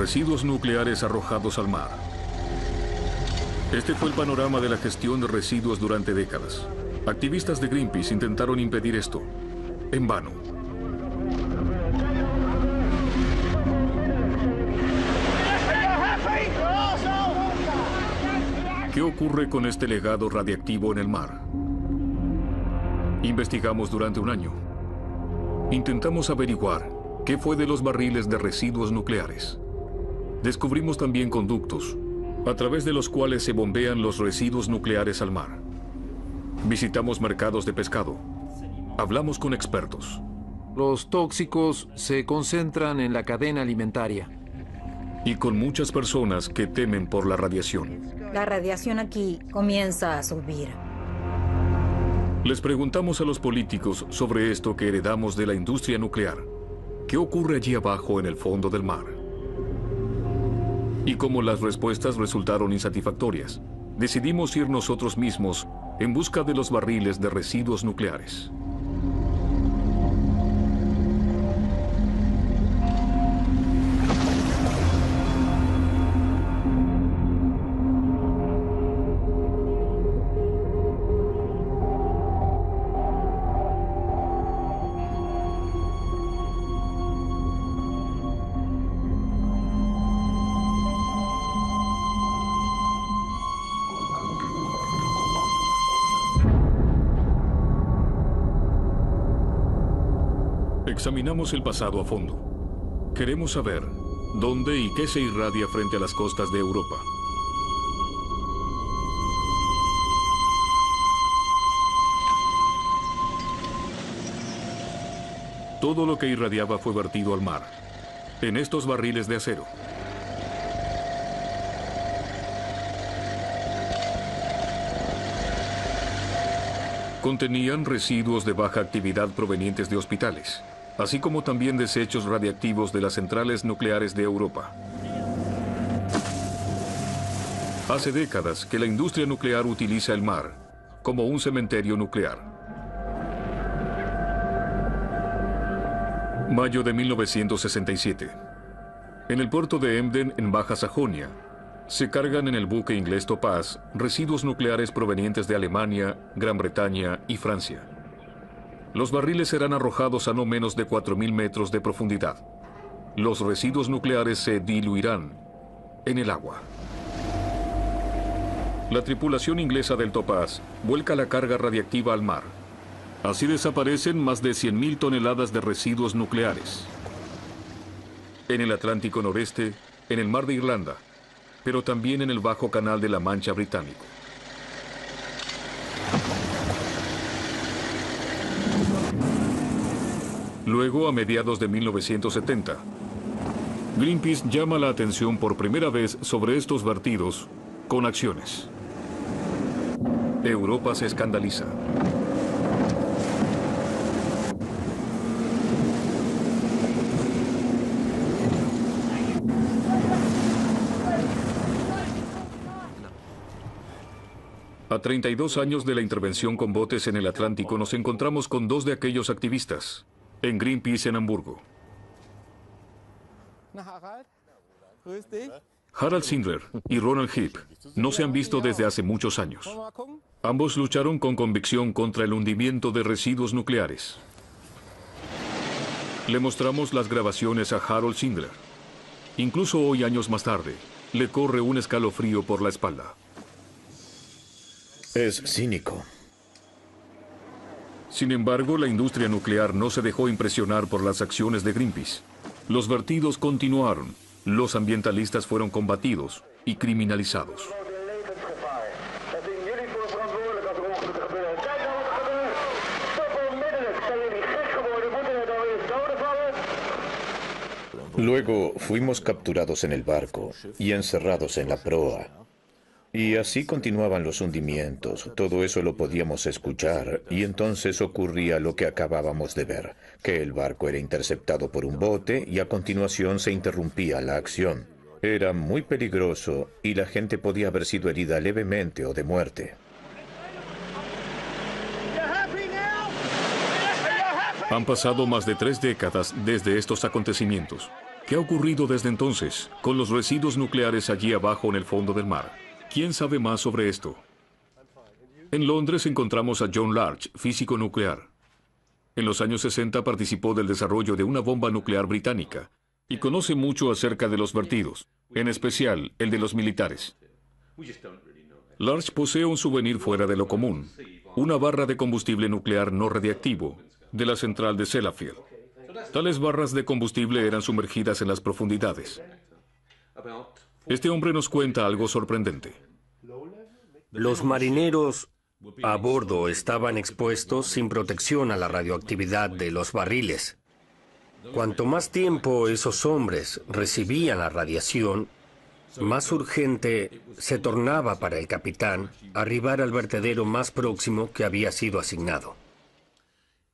Residuos nucleares arrojados al mar. Este fue el panorama de la gestión de residuos durante décadas. Activistas de Greenpeace intentaron impedir esto, en vano. ¿Qué ocurre con este legado radiactivo en el mar? Investigamos durante un año. Intentamos averiguar qué fue de los barriles de residuos nucleares. Descubrimos también conductos, a través de los cuales se bombean los residuos nucleares al mar. Visitamos mercados de pescado. Hablamos con expertos. Los tóxicos se concentran en la cadena alimentaria. Y con muchas personas que temen por la radiación. La radiación aquí comienza a subir. Les preguntamos a los políticos sobre esto que heredamos de la industria nuclear. ¿Qué ocurre allí abajo en el fondo del mar? Y como las respuestas resultaron insatisfactorias, decidimos ir nosotros mismos en busca de los barriles de residuos nucleares. Examinamos el pasado a fondo. Queremos saber dónde y qué se irradia frente a las costas de Europa. Todo lo que irradiaba fue vertido al mar, en estos barriles de acero. Contenían residuos de baja actividad provenientes de hospitales, así como también desechos radiactivos de las centrales nucleares de Europa. Hace décadas que la industria nuclear utiliza el mar como un cementerio nuclear. Mayo de 1967. En el puerto de Emden, en Baja Sajonia, se cargan en el buque inglés Topaz residuos nucleares provenientes de Alemania, Gran Bretaña y Francia. Los barriles serán arrojados a no menos de 4.000 metros de profundidad. Los residuos nucleares se diluirán en el agua. La tripulación inglesa del Topaz vuelca la carga radiactiva al mar. Así desaparecen más de 100.000 toneladas de residuos nucleares. En el Atlántico Noreste, en el Mar de Irlanda, pero también en el Bajo Canal de la Mancha británico. Luego, a mediados de 1970, Greenpeace llama la atención por primera vez sobre estos vertidos con acciones. Europa se escandaliza. A 32 años de la intervención con botes en el Atlántico, nos encontramos con dos de aquellos activistas, en Greenpeace en Hamburgo. Harald Sindler y Ronald Heap no se han visto desde hace muchos años. Ambos lucharon con convicción contra el hundimiento de residuos nucleares. Le mostramos las grabaciones a Harold Sindler. Incluso hoy, años más tarde, le corre un escalofrío por la espalda. Es cínico. Sin embargo, la industria nuclear no se dejó impresionar por las acciones de Greenpeace. Los vertidos continuaron, los ambientalistas fueron combatidos y criminalizados. Luego fuimos capturados en el barco y encerrados en la proa. Y así continuaban los hundimientos. Todo eso lo podíamos escuchar y entonces ocurría lo que acabábamos de ver, que el barco era interceptado por un bote y a continuación se interrumpía la acción. Era muy peligroso y la gente podía haber sido herida levemente o de muerte. Han pasado más de 3 décadas desde estos acontecimientos. ¿Qué ha ocurrido desde entonces con los residuos nucleares allí abajo en el fondo del mar? ¿Quién sabe más sobre esto? En Londres encontramos a John Large, físico nuclear. En los años 60 participó del desarrollo de una bomba nuclear británica y conoce mucho acerca de los vertidos, en especial el de los militares. Large posee un souvenir fuera de lo común, una barra de combustible nuclear no radiactivo de la central de Sellafield. Tales barras de combustible eran sumergidas en las profundidades. Este hombre nos cuenta algo sorprendente. Los marineros a bordo estaban expuestos sin protección a la radioactividad de los barriles. Cuanto más tiempo esos hombres recibían la radiación, más urgente se tornaba para el capitán arribar al vertedero más próximo que había sido asignado.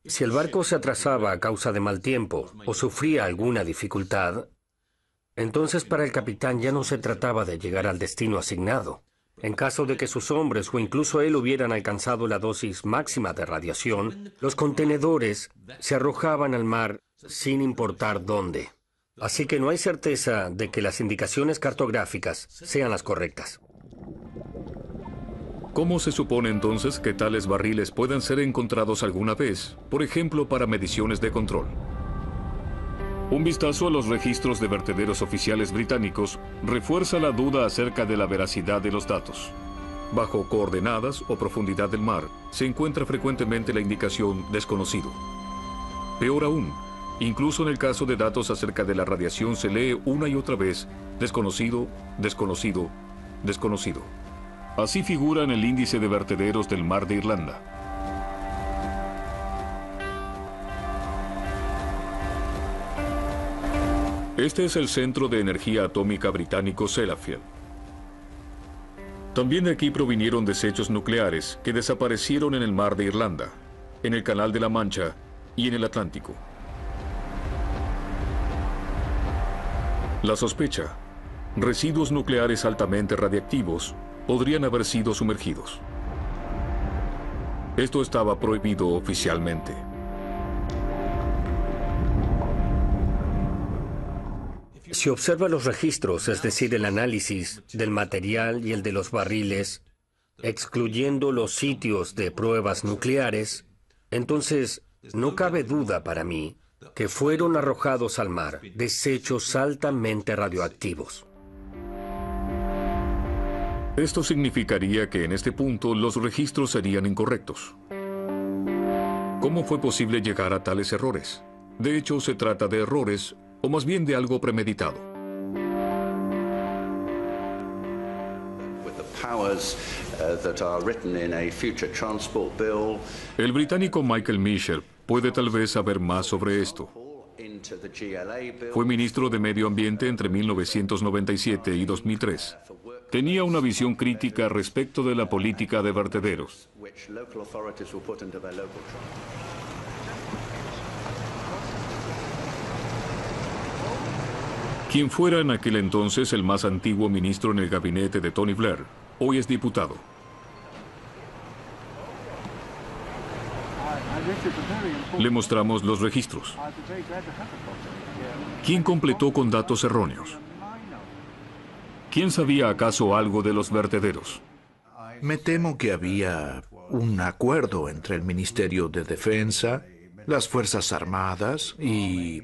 Si el barco se atrasaba a causa de mal tiempo o sufría alguna dificultad, entonces para el capitán ya no se trataba de llegar al destino asignado. En caso de que sus hombres o incluso él hubieran alcanzado la dosis máxima de radiación, los contenedores se arrojaban al mar sin importar dónde. Así que no hay certeza de que las indicaciones cartográficas sean las correctas. ¿Cómo se supone entonces que tales barriles puedan ser encontrados alguna vez, por ejemplo para mediciones de control? Un vistazo a los registros de vertederos oficiales británicos refuerza la duda acerca de la veracidad de los datos. Bajo coordenadas o profundidad del mar se encuentra frecuentemente la indicación desconocido. Peor aún, incluso en el caso de datos acerca de la radiación se lee una y otra vez desconocido, desconocido, desconocido. Así figura en el índice de vertederos del mar de Irlanda. Este es el Centro de Energía Atómica británico Sellafield. También de aquí provinieron desechos nucleares que desaparecieron en el mar de Irlanda, en el Canal de la Mancha y en el Atlántico. La sospecha: residuos nucleares altamente radiactivos podrían haber sido sumergidos. Esto estaba prohibido oficialmente. Si observa los registros, es decir, el análisis del material y el de los barriles, excluyendo los sitios de pruebas nucleares, entonces no cabe duda para mí que fueron arrojados al mar desechos altamente radioactivos. Esto significaría que en este punto los registros serían incorrectos. ¿Cómo fue posible llegar a tales errores? De hecho, se trata de errores, o más bien de algo premeditado. El británico Michael Mitchell puede tal vez saber más sobre esto. Fue ministro de Medio Ambiente entre 1997 y 2003. Tenía una visión crítica respecto de la política de vertederos. Quien fuera en aquel entonces el más antiguo ministro en el gabinete de Tony Blair, hoy es diputado. Le mostramos los registros. ¿Quién completó con datos erróneos? ¿Quién sabía acaso algo de los vertederos? Me temo que había un acuerdo entre el Ministerio de Defensa, las Fuerzas Armadas y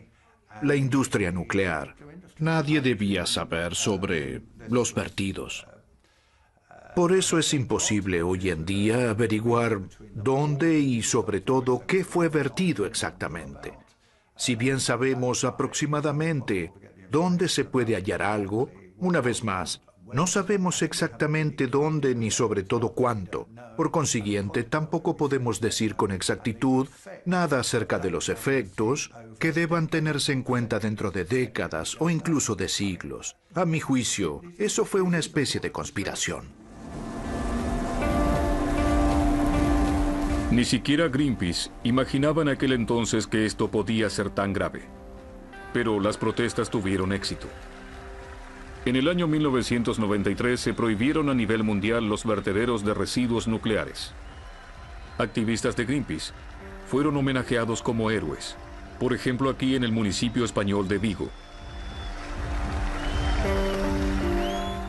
la industria nuclear. Nadie debía saber sobre los vertidos. Por eso es imposible hoy en día averiguar dónde y sobre todo qué fue vertido exactamente. Si bien sabemos aproximadamente dónde se puede hallar algo, una vez más, no sabemos exactamente dónde ni sobre todo cuánto. Por consiguiente, tampoco podemos decir con exactitud nada acerca de los efectos que deban tenerse en cuenta dentro de décadas o incluso de siglos. A mi juicio, eso fue una especie de conspiración. Ni siquiera Greenpeace imaginaba en aquel entonces que esto podía ser tan grave. Pero las protestas tuvieron éxito. En el año 1993 se prohibieron a nivel mundial los vertederos de residuos nucleares. Activistas de Greenpeace fueron homenajeados como héroes, por ejemplo aquí en el municipio español de Vigo.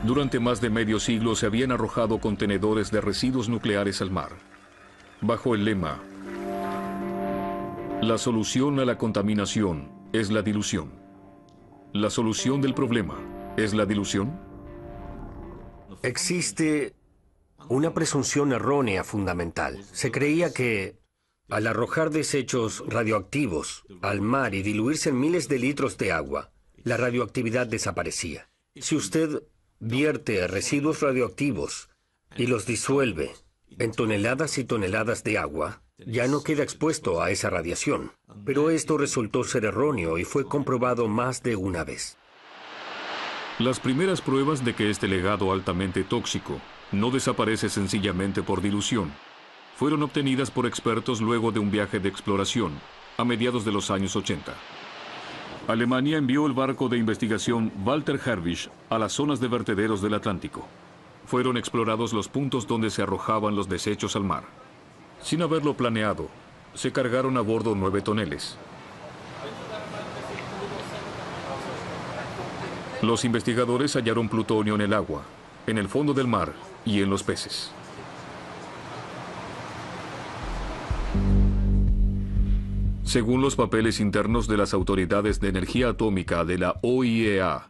Durante más de medio siglo se habían arrojado contenedores de residuos nucleares al mar, bajo el lema: la solución a la contaminación es la dilución. ¿La solución del problema es la dilución? Existe una presunción errónea fundamental. Se creía que al arrojar desechos radioactivos al mar y diluirse en miles de litros de agua, la radioactividad desaparecía. Si usted vierte residuos radioactivos y los disuelve en toneladas y toneladas de agua, ya no queda expuesto a esa radiación. Pero esto resultó ser erróneo y fue comprobado más de una vez. Las primeras pruebas de que este legado altamente tóxico no desaparece sencillamente por dilución fueron obtenidas por expertos luego de un viaje de exploración a mediados de los años 80. Alemania envió el barco de investigación Walter Herbig a las zonas de vertederos del Atlántico. Fueron explorados los puntos donde se arrojaban los desechos al mar. Sin haberlo planeado, se cargaron a bordo 9 toneles. Los investigadores hallaron plutonio en el agua, en el fondo del mar y en los peces. Según los papeles internos de las autoridades de energía atómica de la OIEA,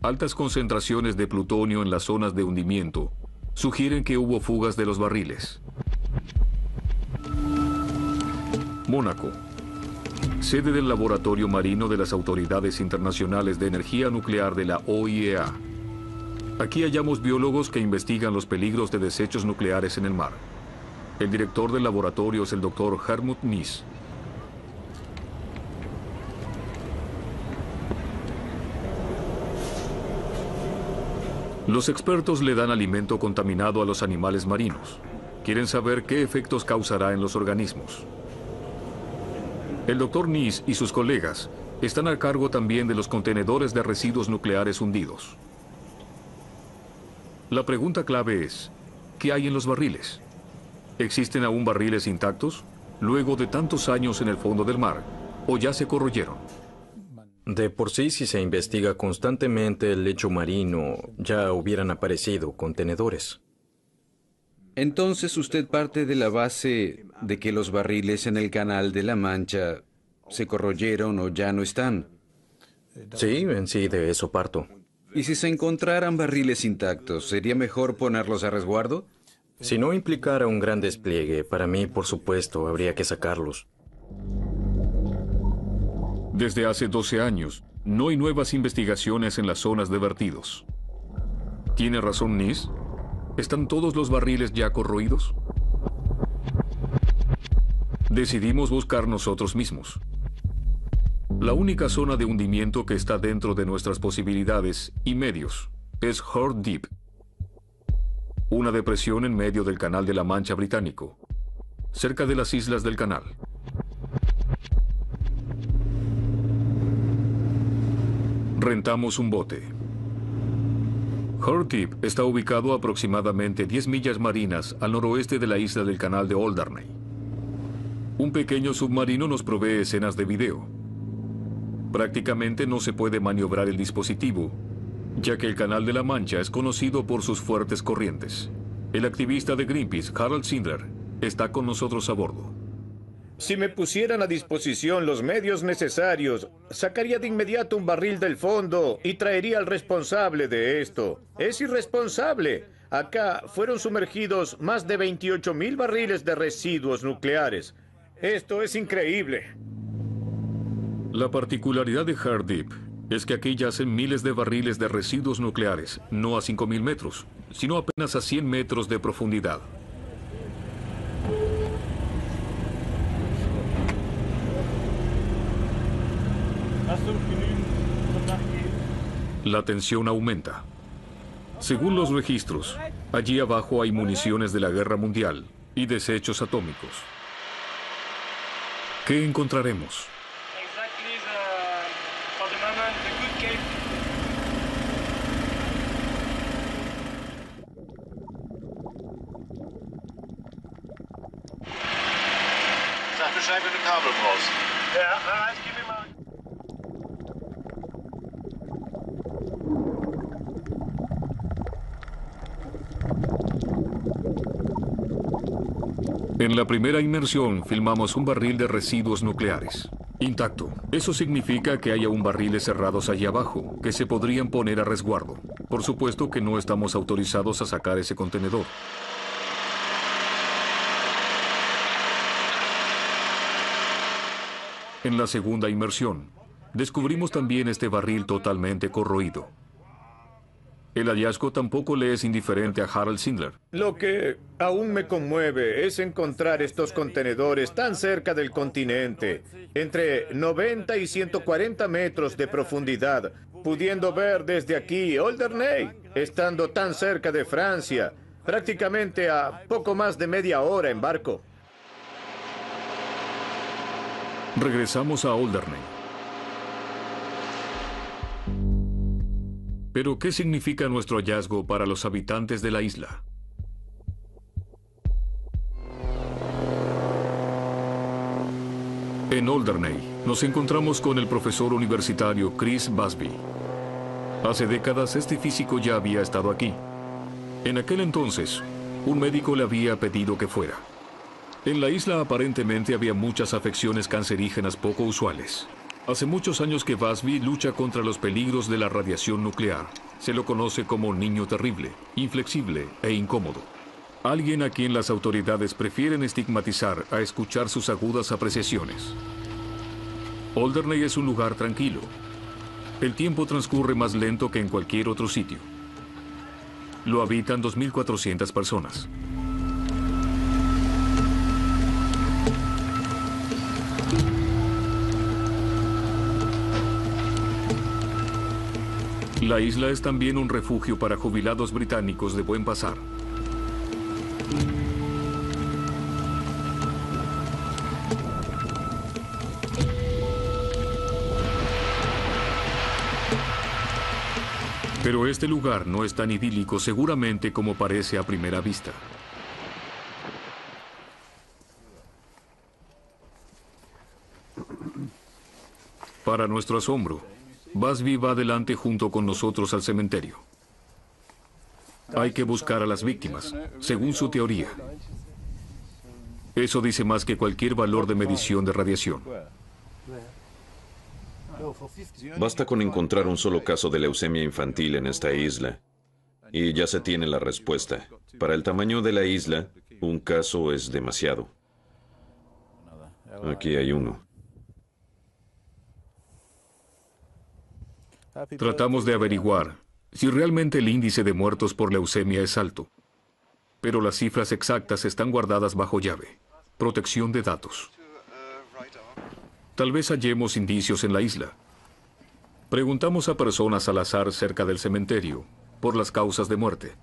altas concentraciones de plutonio en las zonas de hundimiento sugieren que hubo fugas de los barriles. Mónaco, sede del Laboratorio Marino de las Autoridades Internacionales de Energía Nuclear de la OIEA. Aquí hallamos biólogos que investigan los peligros de desechos nucleares en el mar. El director del laboratorio es el Dr. Helmut Nies. Los expertos le dan alimento contaminado a los animales marinos. Quieren saber qué efectos causará en los organismos. El Dr. Nies y sus colegas están a cargo también de los contenedores de residuos nucleares hundidos. La pregunta clave es: ¿qué hay en los barriles? ¿Existen aún barriles intactos, luego de tantos años en el fondo del mar, o ya se corroyeron? De por sí, si se investiga constantemente el lecho marino, ya hubieran aparecido contenedores. Entonces usted parte de la base de que los barriles en el Canal de la Mancha se corroyeron o ya no están. Sí, en sí de eso parto. ¿Y si se encontraran barriles intactos, sería mejor ponerlos a resguardo? Si no implicara un gran despliegue, para mí, por supuesto, habría que sacarlos. Desde hace 12 años, no hay nuevas investigaciones en las zonas de vertidos. ¿Tiene razón Nies? ¿Están todos los barriles ya corroídos? Decidimos buscar nosotros mismos. La única zona de hundimiento que está dentro de nuestras posibilidades y medios es Horn Deep, una depresión en medio del Canal de la Mancha británico, cerca de las islas del canal. Rentamos un bote. Horn Deep está ubicado a aproximadamente 10 millas marinas al noroeste de la isla del canal de Alderney. Un pequeño submarino nos provee escenas de video. Prácticamente no se puede maniobrar el dispositivo, ya que el Canal de la Mancha es conocido por sus fuertes corrientes. El activista de Greenpeace, Harald Sindler, está con nosotros a bordo. Si me pusieran a disposición los medios necesarios, sacaría de inmediato un barril del fondo y traería al responsable de esto. Es irresponsable. Acá fueron sumergidos más de 28,000 barriles de residuos nucleares. Esto es increíble. La particularidad de Horn Deep es que aquí yacen miles de barriles de residuos nucleares, no a 5,000 metros, sino apenas a 100 metros de profundidad. La tensión aumenta. Según los registros, allí abajo hay municiones de la Guerra Mundial y desechos atómicos. ¿Qué encontraremos? Sag Bescheid, wenn du Kabel brauchst. Ja, ich gebe ihm mal. En la primera inmersión filmamos un barril de residuos nucleares, intacto. Eso significa que hay aún barriles cerrados allí abajo, que se podrían poner a resguardo. Por supuesto que no estamos autorizados a sacar ese contenedor. En la segunda inmersión, descubrimos también este barril totalmente corroído. El hallazgo tampoco le es indiferente a Harold Sindler. Lo que aún me conmueve es encontrar estos contenedores tan cerca del continente, entre 90 y 140 metros de profundidad, pudiendo ver desde aquí Alderney, estando tan cerca de Francia, prácticamente a poco más de media hora en barco. Regresamos a Alderney. Pero, ¿qué significa nuestro hallazgo para los habitantes de la isla? En Alderney nos encontramos con el profesor universitario Chris Busby. Hace décadas este físico ya había estado aquí. En aquel entonces, un médico le había pedido que fuera. En la isla aparentemente había muchas afecciones cancerígenas poco usuales. Hace muchos años que Busby lucha contra los peligros de la radiación nuclear. Se lo conoce como niño terrible, inflexible e incómodo. Alguien a quien las autoridades prefieren estigmatizar a escuchar sus agudas apreciaciones. Alderney es un lugar tranquilo. El tiempo transcurre más lento que en cualquier otro sitio. Lo habitan 2.400 personas. La isla es también un refugio para jubilados británicos de buen pasar. Pero este lugar no es tan idílico seguramente como parece a primera vista. Para nuestro asombro, Busby va adelante junto con nosotros al cementerio. Hay que buscar a las víctimas, según su teoría. Eso dice más que cualquier valor de medición de radiación. Basta con encontrar un solo caso de leucemia infantil en esta isla y ya se tiene la respuesta. Para el tamaño de la isla, un caso es demasiado. Aquí hay uno. Tratamos de averiguar si realmente el índice de muertos por leucemia es alto. Pero las cifras exactas están guardadas bajo llave. Protección de datos. Tal vez hallemos indicios en la isla. Preguntamos a personas al azar cerca del cementerio por las causas de muerte.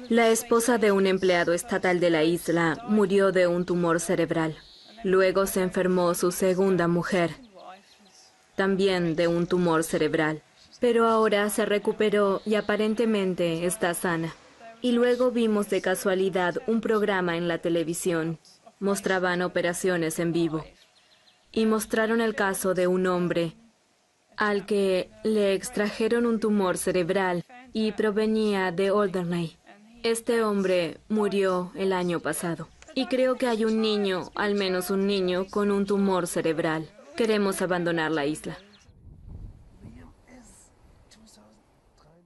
La esposa de un empleado estatal de la isla murió de un tumor cerebral. Luego se enfermó su segunda mujer, también de un tumor cerebral. Pero ahora se recuperó y aparentemente está sana. Y luego vimos de casualidad un programa en la televisión. Mostraban operaciones en vivo. Y mostraron el caso de un hombre al que le extrajeron un tumor cerebral y provenía de Alderney. Este hombre murió el año pasado. Y creo que hay un niño, al menos un niño, con un tumor cerebral. Queremos abandonar la isla.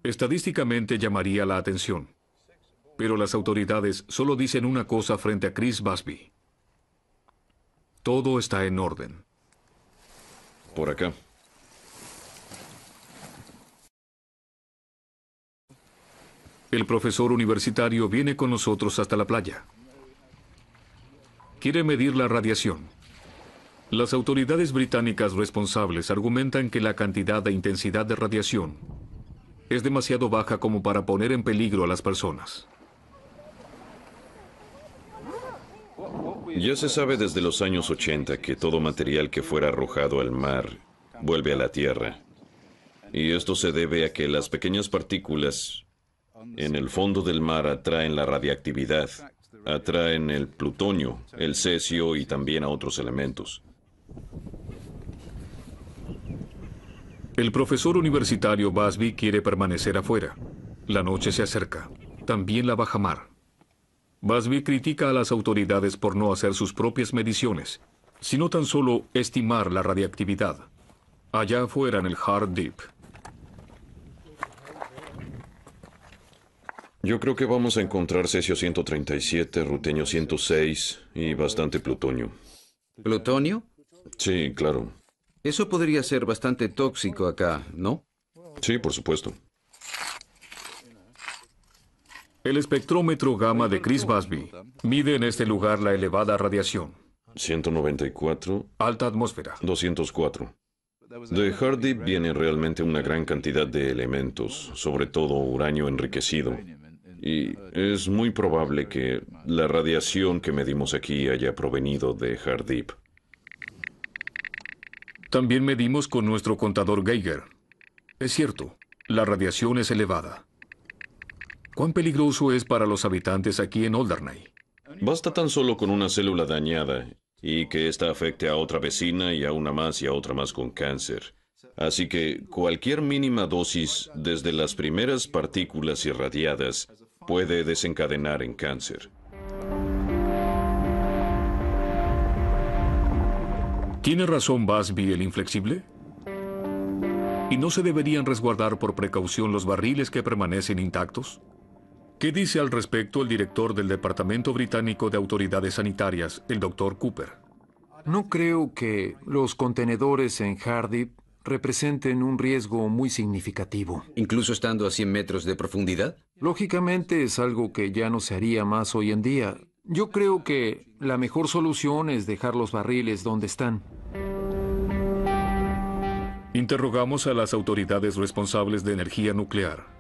Estadísticamente llamaría la atención. Pero las autoridades solo dicen una cosa frente a Chris Busby. Todo está en orden. Por acá. El profesor universitario viene con nosotros hasta la playa. Quiere medir la radiación. Las autoridades británicas responsables argumentan que la cantidad e intensidad de radiación es demasiado baja como para poner en peligro a las personas. Ya se sabe desde los años 80 que todo material que fuera arrojado al mar vuelve a la Tierra. Y esto se debe a que las pequeñas partículas en el fondo del mar atraen la radiactividad, atraen el plutonio, el cesio y también a otros elementos. El profesor universitario Busby quiere permanecer afuera. La noche se acerca. también la bajamar. Busby critica a las autoridades por no hacer sus propias mediciones, sino tan solo estimar la radiactividad, allá afuera en el Hard Deep. Yo creo que vamos a encontrar cesio 137, rutenio 106 y bastante plutonio. ¿Plutonio? Sí, claro. Eso podría ser bastante tóxico acá, ¿no? Sí, por supuesto. El espectrómetro gamma de Chris Busby mide en este lugar la elevada radiación. 194. Alta atmósfera. 204. De Hard Deep viene realmente una gran cantidad de elementos, sobre todo uranio enriquecido. Y es muy probable que la radiación que medimos aquí haya provenido de Hard Deep. También medimos con nuestro contador Geiger. Es cierto, la radiación es elevada. ¿Cuán peligroso es para los habitantes aquí en Alderney? Basta tan solo con una célula dañada y que ésta afecte a otra vecina y a una más y a otra más con cáncer. Así que cualquier mínima dosis, desde las primeras partículas irradiadas, puede desencadenar en cáncer. ¿Tiene razón Busby el inflexible? ¿Y no se deberían resguardar por precaución los barriles que permanecen intactos? ¿Qué dice al respecto el director del Departamento Británico de Autoridades Sanitarias, el Dr. Cooper? No creo que los contenedores en Hard Deep representen un riesgo muy significativo. ¿Incluso estando a 100 metros de profundidad? Lógicamente es algo que ya no se haría más hoy en día. Yo creo que la mejor solución es dejar los barriles donde están. Interrogamos a las autoridades responsables de energía nuclear.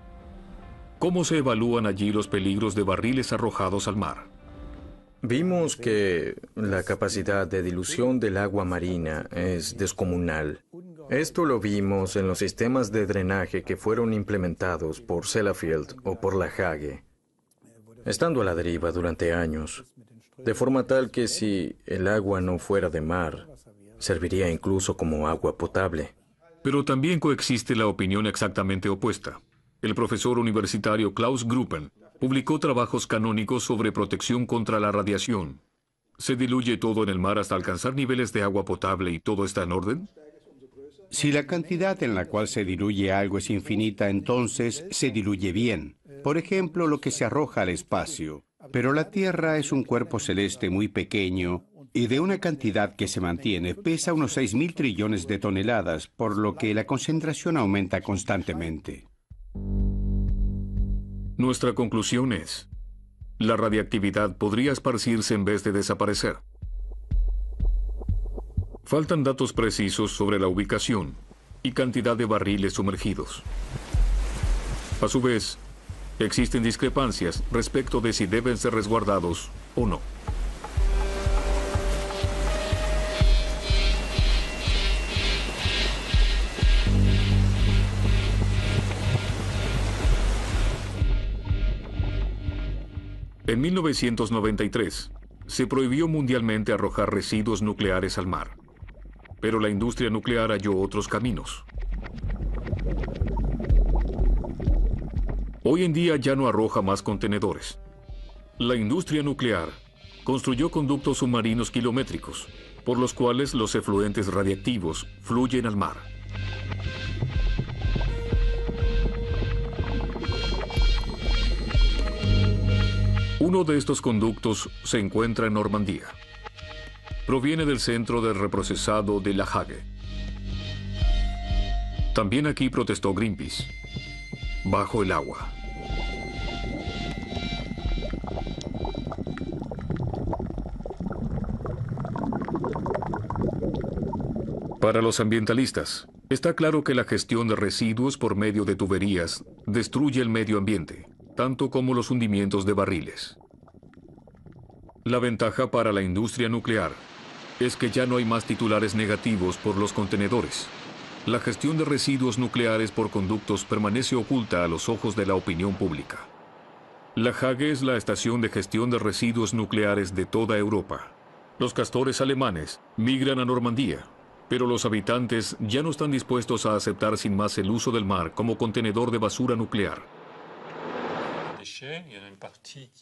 ¿Cómo se evalúan allí los peligros de barriles arrojados al mar? Vimos que la capacidad de dilución del agua marina es descomunal. Esto lo vimos en los sistemas de drenaje que fueron implementados por Sellafield o por la Hague, estando a la deriva durante años, de forma tal que si el agua no fuera de mar, serviría incluso como agua potable. Pero también coexiste la opinión exactamente opuesta. El profesor universitario Klaus Gruppen publicó trabajos canónicos sobre protección contra la radiación. ¿Se diluye todo en el mar hasta alcanzar niveles de agua potable y todo está en orden? Si la cantidad en la cual se diluye algo es infinita, entonces se diluye bien. Por ejemplo, lo que se arroja al espacio. Pero la Tierra es un cuerpo celeste muy pequeño y de una cantidad que se mantiene, pesa unos 6.000 trillones de toneladas, por lo que la concentración aumenta constantemente. Nuestra conclusión es: la radiactividad podría esparcirse en vez de desaparecer. Faltan datos precisos sobre la ubicación y cantidad de barriles sumergidos. A su vez, existen discrepancias respecto de si deben ser resguardados o no. En 1993, se prohibió mundialmente arrojar residuos nucleares al mar, pero la industria nuclear halló otros caminos. Hoy en día ya no arroja más contenedores. La industria nuclear construyó conductos submarinos kilométricos, por los cuales los efluentes radiactivos fluyen al mar. Uno de estos conductos se encuentra en Normandía. Proviene del centro de reprocesado de La Hague. También aquí protestó Greenpeace. Bajo el agua. Para los ambientalistas, está claro que la gestión de residuos por medio de tuberías destruye el medio ambiente, tanto como los hundimientos de barriles. La ventaja para la industria nuclear es que ya no hay más titulares negativos por los contenedores. La gestión de residuos nucleares por conductos permanece oculta a los ojos de la opinión pública. La Hague es la estación de gestión de residuos nucleares de toda Europa. Los castores alemanes migran a Normandía, pero los habitantes ya no están dispuestos a aceptar sin más el uso del mar como contenedor de basura nuclear.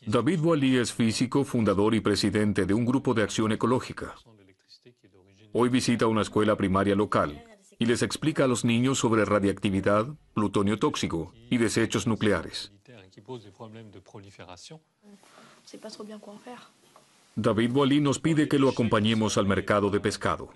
David Boily es físico, fundador y presidente de un grupo de acción ecológica. Hoy visita una escuela primaria local y les explica a los niños sobre radiactividad, plutonio tóxico y desechos nucleares. David Boily nos pide que lo acompañemos al mercado de pescado.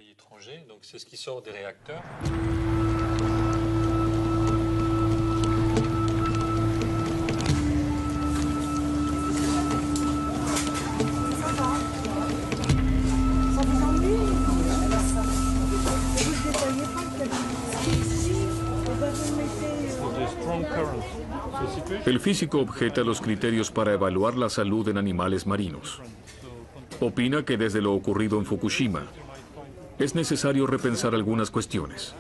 El físico objeta los criterios para evaluar la salud en animales marinos. Opina que desde lo ocurrido en Fukushima, es necesario repensar algunas cuestiones.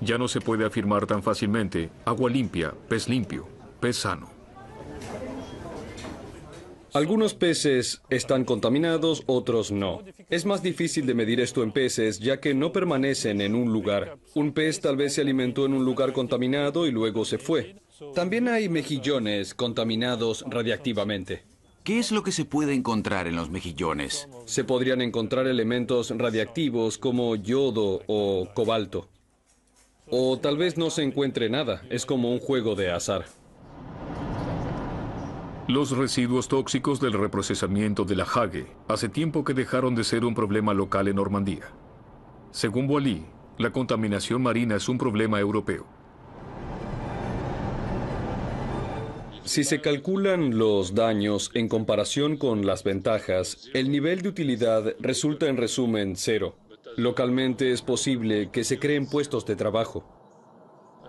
Ya no se puede afirmar tan fácilmente agua limpia, pez sano. Algunos peces están contaminados, otros no. Es más difícil de medir esto en peces, ya que no permanecen en un lugar. Un pez tal vez se alimentó en un lugar contaminado y luego se fue. También hay mejillones contaminados radiactivamente. ¿Qué es lo que se puede encontrar en los mejillones? Se podrían encontrar elementos radiactivos como yodo o cobalto. O tal vez no se encuentre nada, es como un juego de azar. Los residuos tóxicos del reprocesamiento de la Hague hace tiempo que dejaron de ser un problema local en Normandía. Según Boily, la contaminación marina es un problema europeo. Si se calculan los daños en comparación con las ventajas, el nivel de utilidad resulta en resumen cero. Localmente es posible que se creen puestos de trabajo,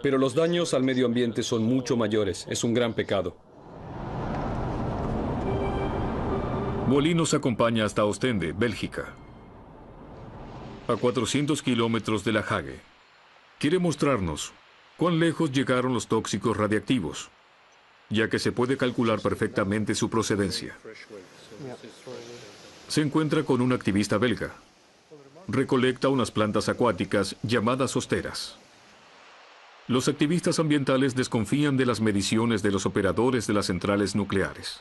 pero los daños al medio ambiente son mucho mayores. Es un gran pecado. Boily nos acompaña hasta Ostende, Bélgica, a 400 kilómetros de la Hague. Quiere mostrarnos cuán lejos llegaron los tóxicos radiactivos, ya que se puede calcular perfectamente su procedencia. Se encuentra con un activista belga. Recolecta unas plantas acuáticas llamadas hosteras. Los activistas ambientales desconfían de las mediciones de los operadores de las centrales nucleares.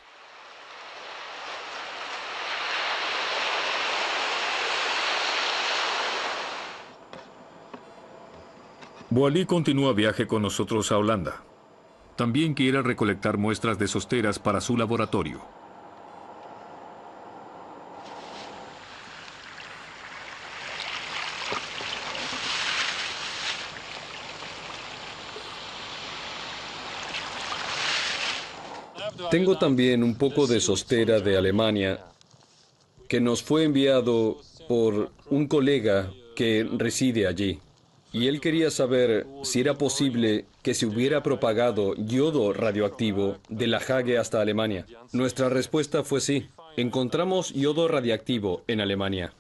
Boily continúa viaje con nosotros a Holanda. También quiere recolectar muestras de sosteras para su laboratorio. Tengo también un poco de sostera de Alemania que nos fue enviado por un colega que reside allí. Y él quería saber si era posible que se hubiera propagado yodo radioactivo de la Hague hasta Alemania. Nuestra respuesta fue sí. Encontramos yodo radiactivo en Alemania.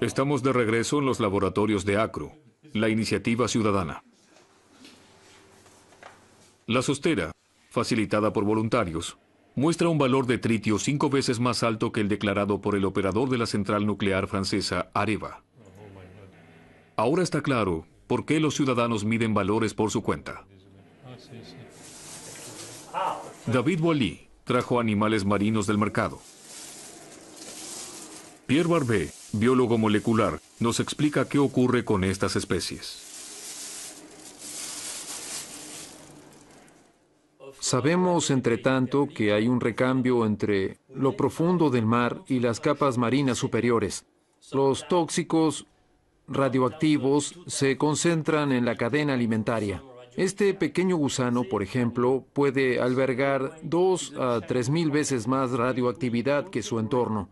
Estamos de regreso en los laboratorios de ACRU, la iniciativa ciudadana. La sostera, facilitada por voluntarios, muestra un valor de tritio 5 veces más alto que el declarado por el operador de la central nuclear francesa Areva. Ahora está claro por qué los ciudadanos miden valores por su cuenta. David Boily trajo animales marinos del mercado. Pierre Barbet, biólogo molecular, nos explica qué ocurre con estas especies. Sabemos, entre tanto, que hay un recambio entre lo profundo del mar y las capas marinas superiores. Los tóxicos radioactivos se concentran en la cadena alimentaria. Este pequeño gusano, por ejemplo, puede albergar 2 a 3,000 veces más radioactividad que su entorno.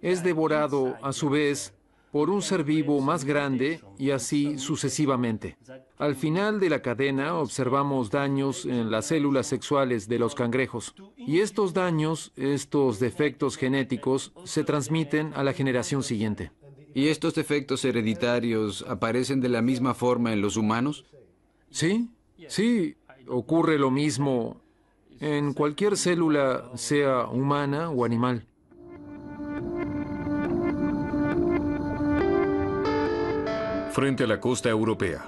Es devorado, a su vez, por un ser vivo más grande y así sucesivamente. Al final de la cadena observamos daños en las células sexuales de los cangrejos. Y estos daños, estos defectos genéticos, se transmiten a la generación siguiente. ¿Y estos defectos hereditarios aparecen de la misma forma en los humanos? Sí, ocurre lo mismo en cualquier célula, sea humana o animal. Frente a la costa europea.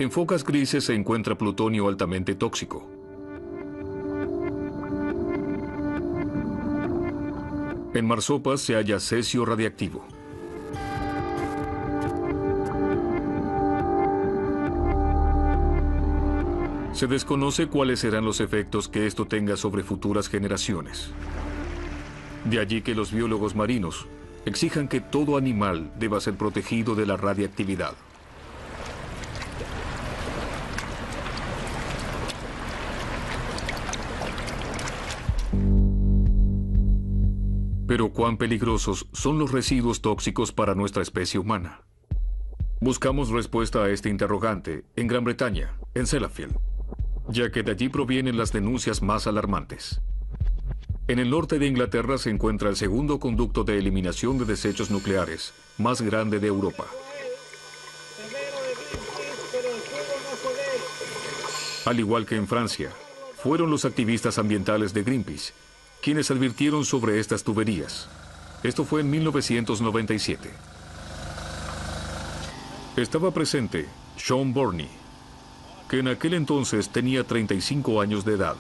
En focas grises se encuentra plutonio altamente tóxico. En marsopas se halla cesio radiactivo. Se desconoce cuáles serán los efectos que esto tenga sobre futuras generaciones. De allí que los biólogos marinos exijan que todo animal deba ser protegido de la radiactividad. Pero ¿cuán peligrosos son los residuos tóxicos para nuestra especie humana? Buscamos respuesta a este interrogante en Gran Bretaña, en Sellafield, ya que de allí provienen las denuncias más alarmantes. En el norte de Inglaterra se encuentra el segundo conducto de eliminación de desechos nucleares más grande de Europa. Al igual que en Francia, fueron los activistas ambientales de Greenpeace quienes advirtieron sobre estas tuberías. Esto fue en 1997. Estaba presente Sean Burney, que en aquel entonces tenía 35 años de edad.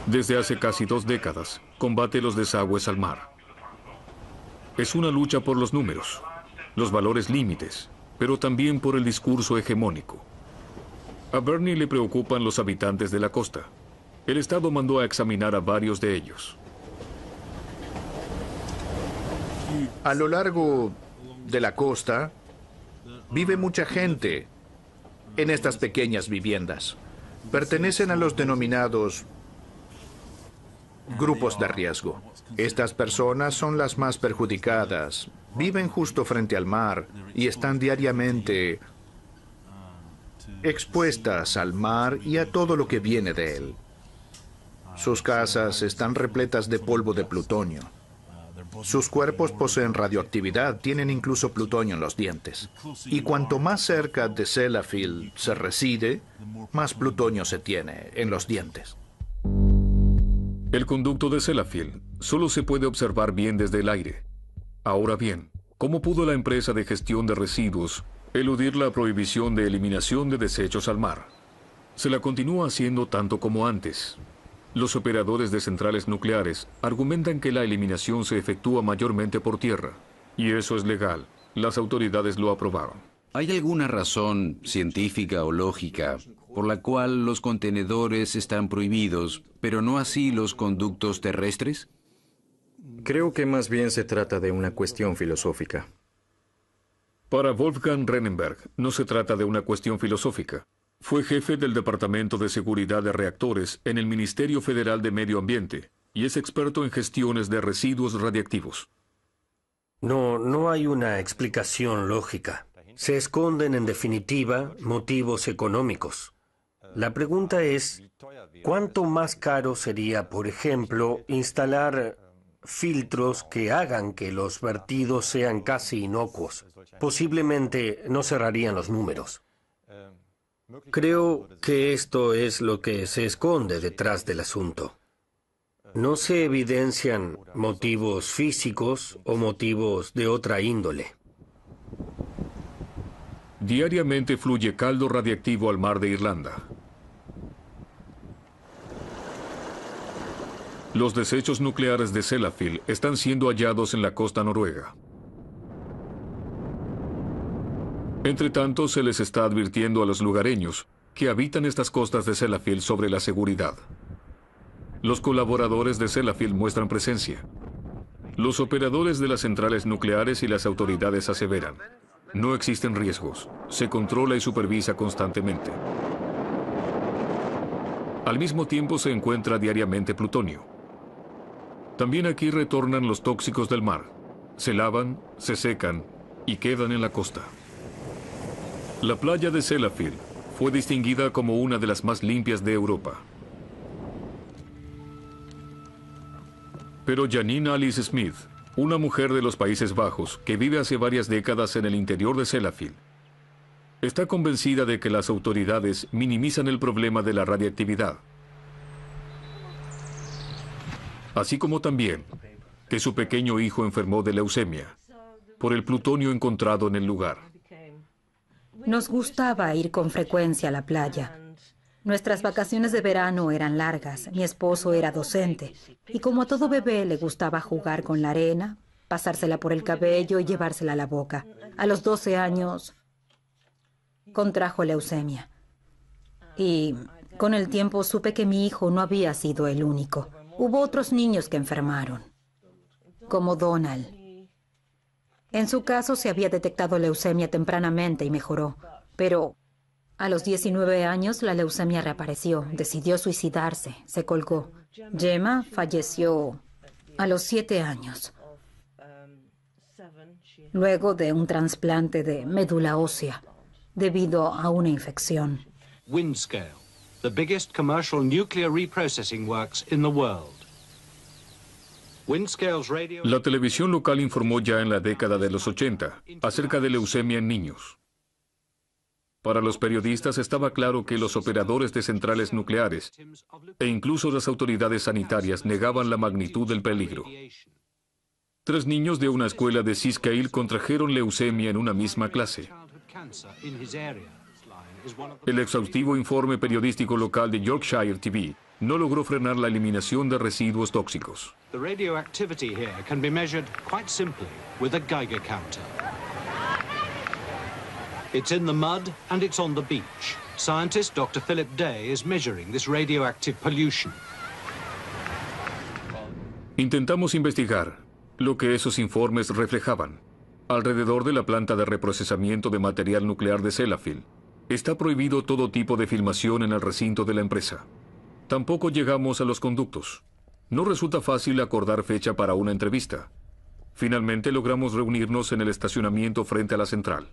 Desde hace casi 2 décadas, combate los desagües al mar. Es una lucha por los números, los valores límites, pero también por el discurso hegemónico. A Burney le preocupan los habitantes de la costa. El Estado mandó a examinar a varios de ellos. A lo largo de la costa vive mucha gente en estas pequeñas viviendas. Pertenecen a los denominados grupos de riesgo. Estas personas son las más perjudicadas. Viven justo frente al mar y están diariamente expuestas al mar y a todo lo que viene de él. Sus casas están repletas de polvo de plutonio. Sus cuerpos poseen radioactividad, tienen incluso plutonio en los dientes. Y cuanto más cerca de Sellafield se reside, más plutonio se tiene en los dientes. El conducto de Sellafield solo se puede observar bien desde el aire. Ahora bien, ¿cómo pudo la empresa de gestión de residuos eludir la prohibición de eliminación de desechos al mar? Se la continúa haciendo tanto como antes. Los operadores de centrales nucleares argumentan que la eliminación se efectúa mayormente por tierra, y eso es legal. Las autoridades lo aprobaron. ¿Hay alguna razón científica o lógica por la cual los contenedores están prohibidos, pero no así los conductos terrestres? Creo que más bien se trata de una cuestión filosófica. Para Wolfgang Rennenberg, no se trata de una cuestión filosófica. Fue jefe del Departamento de Seguridad de Reactores en el Ministerio Federal de Medio Ambiente y es experto en gestiones de residuos radiactivos. No hay una explicación lógica. Se esconden, en definitiva, motivos económicos. La pregunta es, ¿cuánto más caro sería, por ejemplo, instalar filtros que hagan que los vertidos sean casi inocuos? Posiblemente no cerrarían los números. Creo que esto es lo que se esconde detrás del asunto. No se evidencian motivos físicos o motivos de otra índole. Diariamente fluye caldo radiactivo al mar de Irlanda. Los desechos nucleares de Sellafield están siendo hallados en la costa noruega. Entre tanto, se les está advirtiendo a los lugareños que habitan estas costas de Sellafield sobre la seguridad. Los colaboradores de Sellafield muestran presencia. Los operadores de las centrales nucleares y las autoridades aseveran: no existen riesgos, se controla y supervisa constantemente. Al mismo tiempo se encuentra diariamente plutonio. También aquí retornan los tóxicos del mar. Se lavan, se secan y quedan en la costa. La playa de Sellafield fue distinguida como una de las más limpias de Europa. Pero Janine Alice Smith, una mujer de los Países Bajos que vive hace varias décadas en el interior de Sellafield, está convencida de que las autoridades minimizan el problema de la radiactividad. Así como también que su pequeño hijo enfermó de leucemia por el plutonio encontrado en el lugar. Nos gustaba ir con frecuencia a la playa. Nuestras vacaciones de verano eran largas. Mi esposo era docente. Y como a todo bebé le gustaba jugar con la arena, pasársela por el cabello y llevársela a la boca. A los 12 años contrajo leucemia. Y con el tiempo supe que mi hijo no había sido el único. Hubo otros niños que enfermaron, como Donald. En su caso se había detectado leucemia tempranamente y mejoró, pero a los 19 años la leucemia reapareció, decidió suicidarse, se colgó. Gemma falleció a los 7 años, luego de un trasplante de médula ósea, debido a una infección. Windscale, the biggest commercial nuclear reprocessing works in the world. La televisión local informó ya en la década de los 80 acerca de leucemia en niños. Para los periodistas estaba claro que los operadores de centrales nucleares e incluso las autoridades sanitarias negaban la magnitud del peligro. 3 niños de una escuela de Seascale contrajeron leucemia en una misma clase. El exhaustivo informe periodístico local de Yorkshire TV no logró frenar la eliminación de residuos tóxicos. The radioactivity here can be measured quite simply with a Geiger counter. It's in the mud and it's on the beach. Scientist Dr. Philip Day is measuring this radioactive pollution. Intentamos investigar lo que esos informes reflejaban. Alrededor de la planta de reprocesamiento de material nuclear de Sellafield, está prohibido todo tipo de filmación en el recinto de la empresa. Tampoco llegamos a los conductos. No resulta fácil acordar fecha para una entrevista. Finalmente logramos reunirnos en el estacionamiento frente a la central.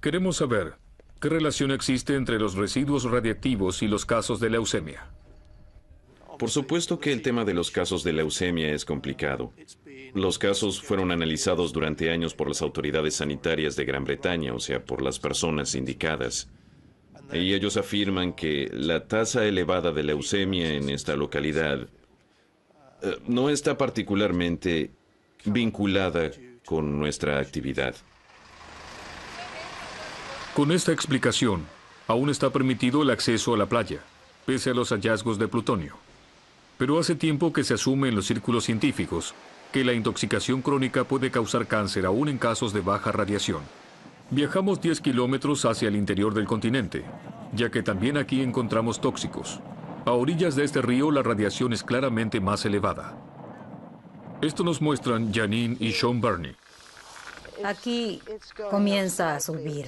Queremos saber qué relación existe entre los residuos radiactivos y los casos de leucemia. Por supuesto que el tema de los casos de leucemia es complicado. Los casos fueron analizados durante años por las autoridades sanitarias de Gran Bretaña, o sea, por las personas indicadas. Y ellos afirman que la tasa elevada de leucemia en esta localidad no está particularmente vinculada con nuestra actividad. Con esta explicación, aún está permitido el acceso a la playa, pese a los hallazgos de plutonio. Pero hace tiempo que se asume en los círculos científicos que la intoxicación crónica puede causar cáncer aún en casos de baja radiación. Viajamos 10 kilómetros hacia el interior del continente, ya que también aquí encontramos tóxicos. A orillas de este río la radiación es claramente más elevada. Esto nos muestran Janine y Sean Burney. Aquí comienza a subir,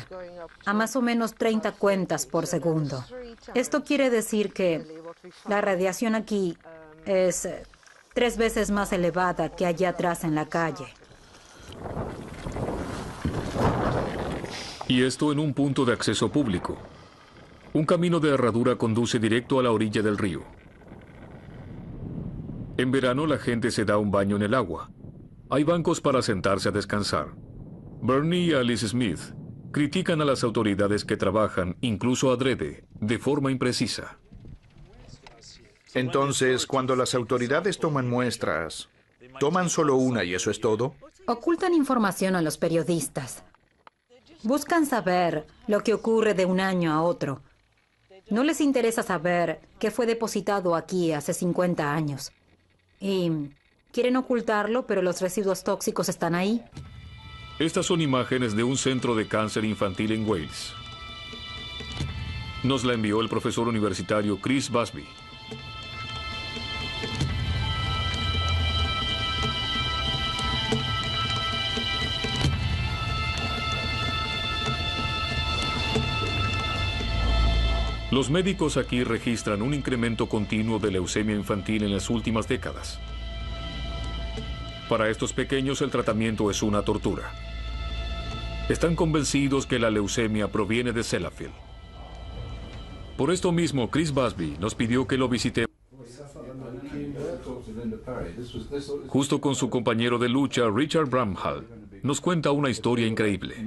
a más o menos 30 cuentas por segundo. Esto quiere decir que la radiación aquí es 3 veces más elevada que allá atrás en la calle. Y esto en un punto de acceso público. Un camino de herradura conduce directo a la orilla del río. En verano la gente se da un baño en el agua. Hay bancos para sentarse a descansar. Bernie y Alice Smith critican a las autoridades que trabajan, incluso adrede, de forma imprecisa. Entonces, cuando las autoridades toman muestras, ¿toman solo una y eso es todo? Ocultan información a los periodistas. Buscan saber lo que ocurre de un año a otro. No les interesa saber qué fue depositado aquí hace 50 años. Y quieren ocultarlo, pero los residuos tóxicos están ahí. Estas son imágenes de un centro de cáncer infantil en Wales. Nos la envió el profesor universitario Chris Busby. Los médicos aquí registran un incremento continuo de leucemia infantil en las últimas décadas. Para estos pequeños el tratamiento es una tortura. Están convencidos que la leucemia proviene de Sellafield. Por esto mismo, Chris Busby nos pidió que lo visitemos justo con su compañero de lucha, Richard Bramhall. Nos cuenta una historia increíble.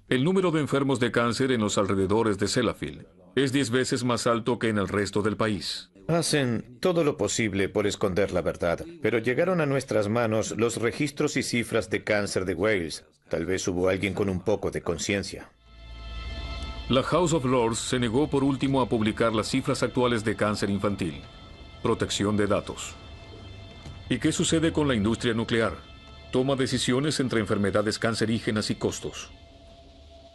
El número de enfermos de cáncer en los alrededores de Sellafield es 10 veces más alto que en el resto del país. Hacen todo lo posible por esconder la verdad, pero llegaron a nuestras manos los registros y cifras de cáncer de Wales. Tal vez hubo alguien con un poco de conciencia. La House of Lords se negó por último a publicar las cifras actuales de cáncer infantil. Protección de datos. ¿Y qué sucede con la industria nuclear? Toma decisiones entre enfermedades cancerígenas y costos.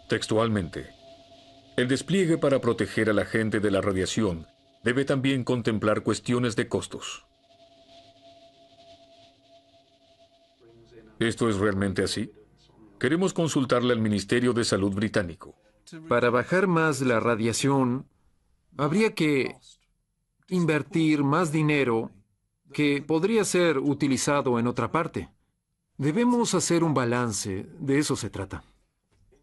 Textualmente, el despliegue para proteger a la gente de la radiación debe también contemplar cuestiones de costos. ¿Esto es realmente así? Queremos consultarle al Ministerio de Salud británico. Para bajar más la radiación, habría que invertir más dinero que podría ser utilizado en otra parte. Debemos hacer un balance, de eso se trata.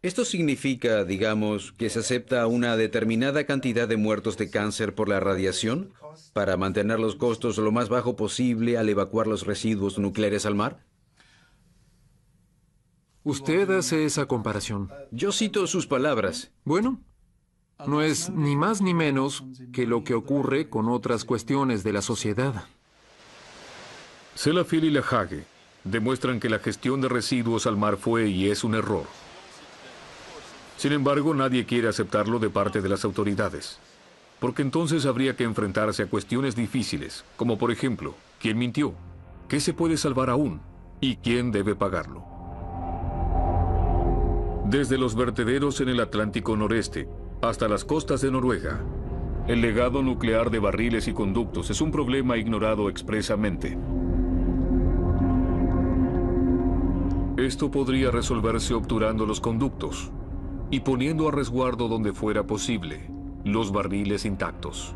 Esto significa, digamos, que se acepta una determinada cantidad de muertos de cáncer por la radiación para mantener los costos lo más bajo posible al evacuar los residuos nucleares al mar. Usted hace esa comparación. Yo cito sus palabras. Bueno, no es ni más ni menos que lo que ocurre con otras cuestiones de la sociedad. Sellafield y LaHage demuestran que la gestión de residuos al mar fue y es un error. Sin embargo, nadie quiere aceptarlo de parte de las autoridades, porque entonces habría que enfrentarse a cuestiones difíciles, como por ejemplo, ¿quién mintió? ¿Qué se puede salvar aún? ¿Y quién debe pagarlo? Desde los vertederos en el Atlántico Noreste hasta las costas de Noruega, el legado nuclear de barriles y conductos es un problema ignorado expresamente. Esto podría resolverse obturando los conductos y poniendo a resguardo donde fuera posible los barriles intactos.